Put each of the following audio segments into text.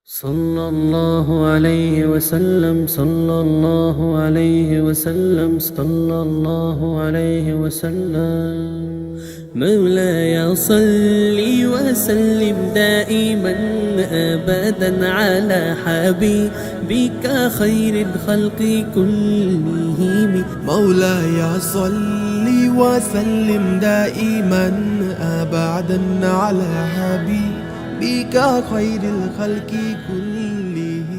Sallallahu alayhi wa sallam, sallallahu alayhi wa sallam, sallallahu alayhi wa sallam. مولاي صل وسلم دائما أبدا على حبيبك خير الخلق كلهم. مولاي صل وسلم دائما أبدا على حبيبك خير الخلق كلهم.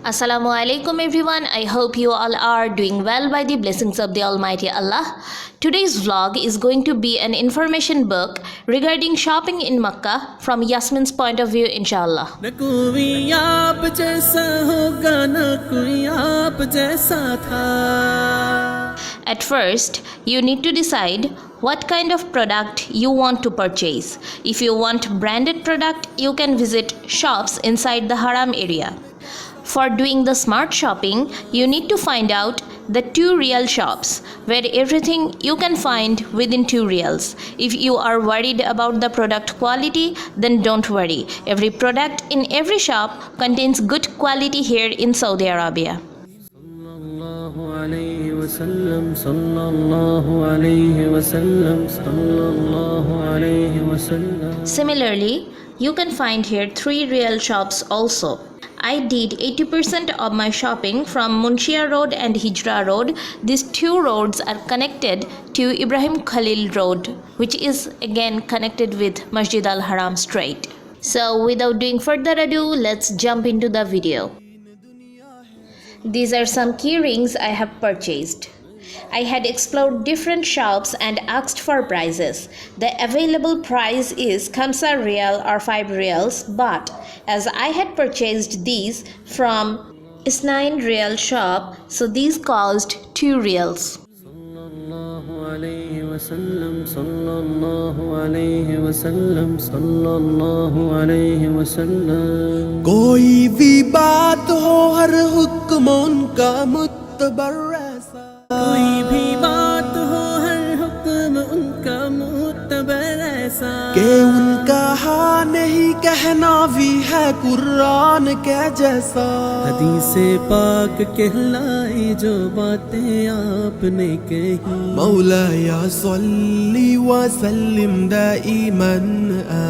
Assalamu alaikum everyone. I hope you all are doing well by the blessings of the Almighty Allah. Today's vlog is going to be an information book regarding shopping in Makkah from Yeasmin's point of view, inshallah. न कोई आप जैसा होगा न कोई आप जैसा था. At first, you need to decide what kind of product you want to purchase. If you want branded product, you can visit shops inside the Haram area. For doing the smart shopping, you need to find out the 2 Riyal shops where everything you can find within 2 Riyals. If you are worried about the product quality, then don't worry. Every product in every shop contains good quality here in Saudi Arabia. Sallallahu alayhi wa sallam, sallallahu alayhi wa sallam, sallallahu alayhi wa sallam. Similarly, you can find here 3 Riyal shops also. I did 80% of my shopping from Munshia Road and Hijra Road. These 2 roads are connected to Ibrahim Khalil Road, which is again connected with Masjid Al Haram straight. So without doing further ado, let's jump into the video. These are some key rings I have purchased. I had explored different shops and asked for prices. The available price is 5 Riyal or 5 Riyals, but as I had purchased these from Ismail Riyal shop, so these cost 2 Riyals. Sallallahu alayhi wa sallam, sallallahu alayhi wa sallam, sallallahu alayhi wa sallam. कोई भी बात हो हर हुक्म उनका मुतबर ऐसा. कोई भी बात हो हर हुक्म उनका मुतबर ऐसा. कि उनका हाँ नहीं कहना भी है कुरान के जैसा. हदीसे पाक कहलाई जो बातें आपने कही. مولاي صل وسلم دائما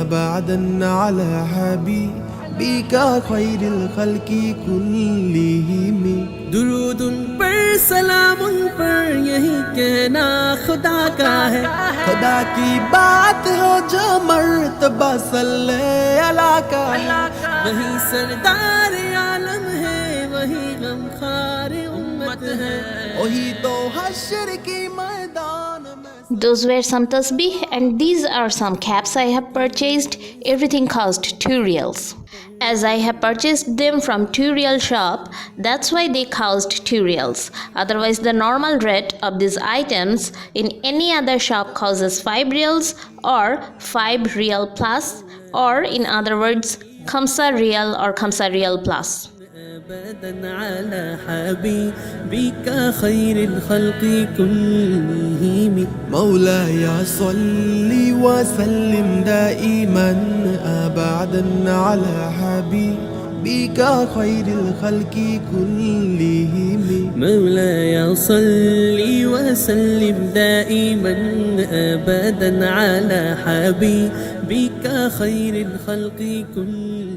أبدا على حبيبك خير الخلق كلهم. दुरूद उन पर सलाम उन पर यही कहना खुदा का है. खुदा की बात हो जो मर्तबा सल्ले अला का है. वही सरदार आलम है वही गमखार उम्मत है. वही तो हश्र की मैदान में. Those were some tasbih and these are some caps I have purchased. Everything cost 2 Riyals. As I have purchased them from 2 Riyal shop, that's why they cost 2 Riyals. Otherwise, the normal rate of these items in any other shop causes 5 Riyals or 5 Riyal plus, or in other words, 5 Riyal or 5 Riyal plus. أبداً على حبيبك خير الخلق كلهم. مولاي صل وسلم دائما أبدا على حبيبك خير الخلق كلهم. مولاي صل وسلم دائما أبدا على حبيبك خير الخلق كلهم.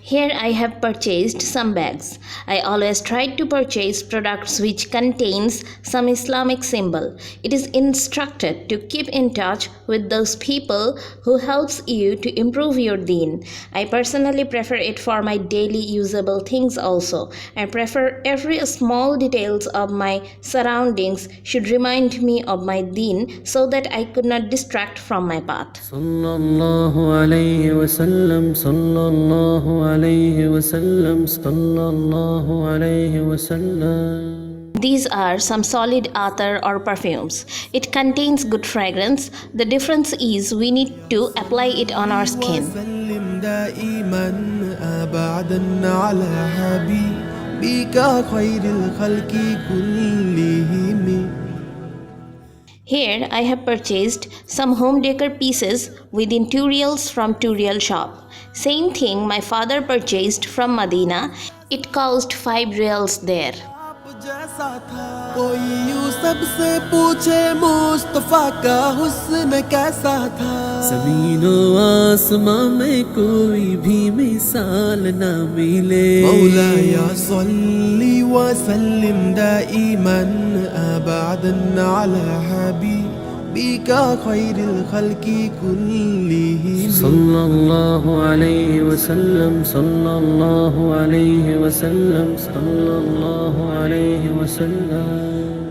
Here I have purchased some bags. I always try to purchase products which contains some Islamic symbol. It is instructed to keep in touch with those people who helps you to improve your deen. I personally prefer it for my daily usable things also. I prefer every small details of my surroundings should remind me of my deen so that I could not distract from my path. Sallallahu alayhi wa sallam, sallallahu alayhi wa sallam, sallallahu alayhi wa sallam. These are some solid attar or perfumes. It contains good fragrance. The difference is we need to apply it on our skin. وسلم دائما أبدا على حبيبك خير الخلق كلهم. Here I have purchased some home decor pieces within 2 riyals from 2 riyal shop. Same thing my father purchased from Medina. It cost 5 riyals there. जैसा था कोई यूं सबसे पूछे मुस्तफा का हुस्न कैसा था ज़मीनो आसमां में कोई भी मिसाल ना मिले मौलाया सल्ली व सल्लिम दाइमन अबदन अला हबीबिका खैरिल खल्की कुल्लिहिम सल्लल्लाहु अलैहि वसल्लम सल्लल्लाहु अलैहि वसल्लम सल्लल्लाहु अलैहि वसल्लम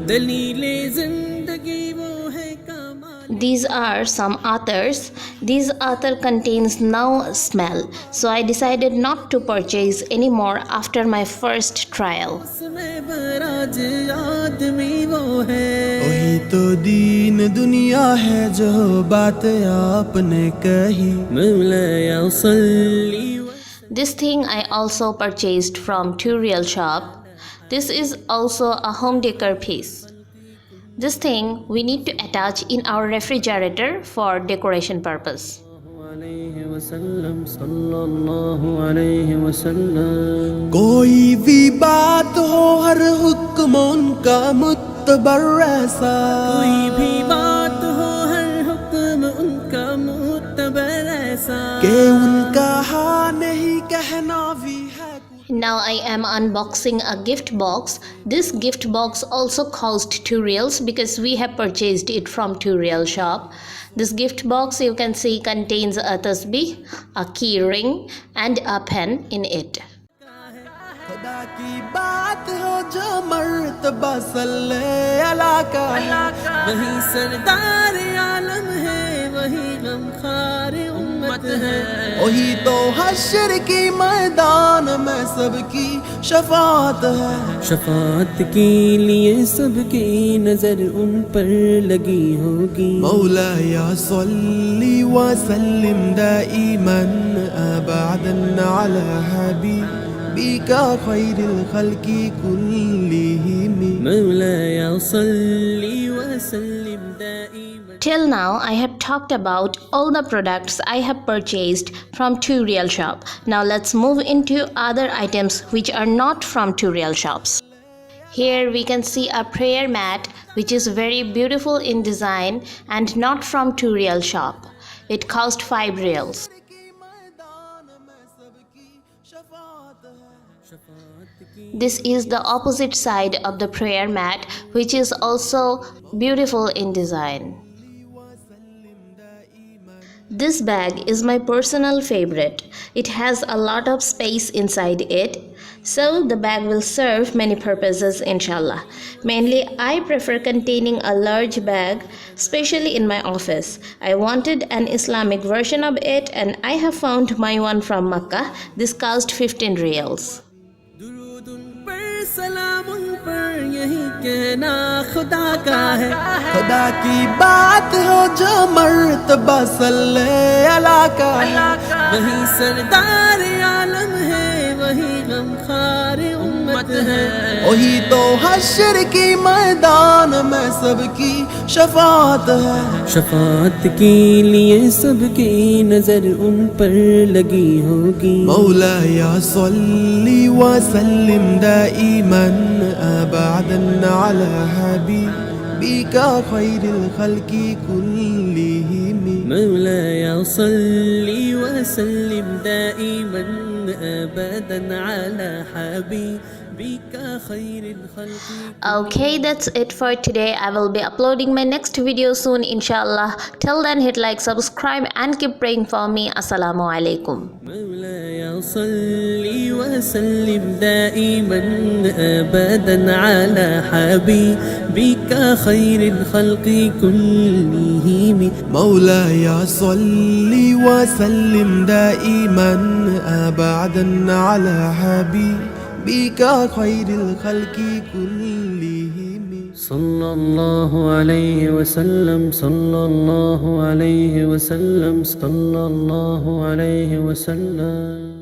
दलीले जिंदगी वो है कमाल These are some authors. This author contains no smell, so I decided not to purchase anymore after my first trial. उसमें बराज आदमी वो है वही तो दीन दुनिया है जो बात आपने कही मौलाया सल्ली This thing I also purchased from 2 riyal shop. This is also a home decor piece. This thing we need to attach in our refrigerator for decoration purpose. अलैहि वसल्लम सल्लल्लाहु अलैहि वसल्लम कोई भी बात हो हर हुक्म उनका मुतबर ऐसा कोई भी बात हो हर हुक्म उनका मुतबर ऐसा के उनका हाँ नहीं कहना भी है Now I am unboxing a gift box. This gift box also cost 2 riyals because we have purchased it from 2 riyal shop. This gift box you can see contains a tasbih, a key ring and a pen in it. खुदा की बात हो जो मर्तबा सल्ले अला का वही सरदार आलम है वही गमखार उम्मत है वही तो हश्र की मैदान में सबकी शफात है शफात के लिए सबकी नजर उन पर लगी होगी मौलाया सल्ली व सल्लिम दाइमन अबदन अला हबीबिका खैरिल खल्की कुल्लिहिम मौलाया सल्ली व सल्लिम दाइमन Till now I have talked about all the products I have purchased from 2 riyal shop. Now let's move into other items which are not from 2 riyal shops. Here we can see a prayer mat which is very beautiful in design and not from 2 riyal shop. It cost 5 riyals. This is the opposite side of the prayer mat which is also beautiful in design. This bag is my personal favorite. It has a lot of space inside it, so the bag will serve many purposes inshallah. Mainly I prefer containing a large bag, especially in my office. I wanted an Islamic version of it and I have found my one from Makkah. This cost 15 riyals. दुरूद उन पर सलाम उन पर यही कहना खुदा का है खुदा की बात हो जो मर्तबा सल्ले अला का वही सरदार आलम है वही गमखार उम्मत है वही तो हश्र की मैदान में सबकी शफात है शफात के लिए सबकी नजर उन पर लगी होगी मौलाया सल्ली व सल्लिम दाइमन अबदन अला हबीबिका खैरिल खल्की कुल्लिहिम मौलाया सल्ली व सल्लिम दाइमन अबदन अला हबीबिका खैरिल खल्की Okay, that's it for today. I will be uploading my next video soon inshallah. Till then hit like, subscribe and keep praying for me. Assalamu alaikum. مولاي صلي وسلم دائما أبدا على حبيبك خير الخلق كلهم مولاي صلي وسلم دائما أبدا على حبيبك خير الخلق كلهم صلى الله عليه وسلم صلى الله عليه وسلم صلى الله عليه وسلم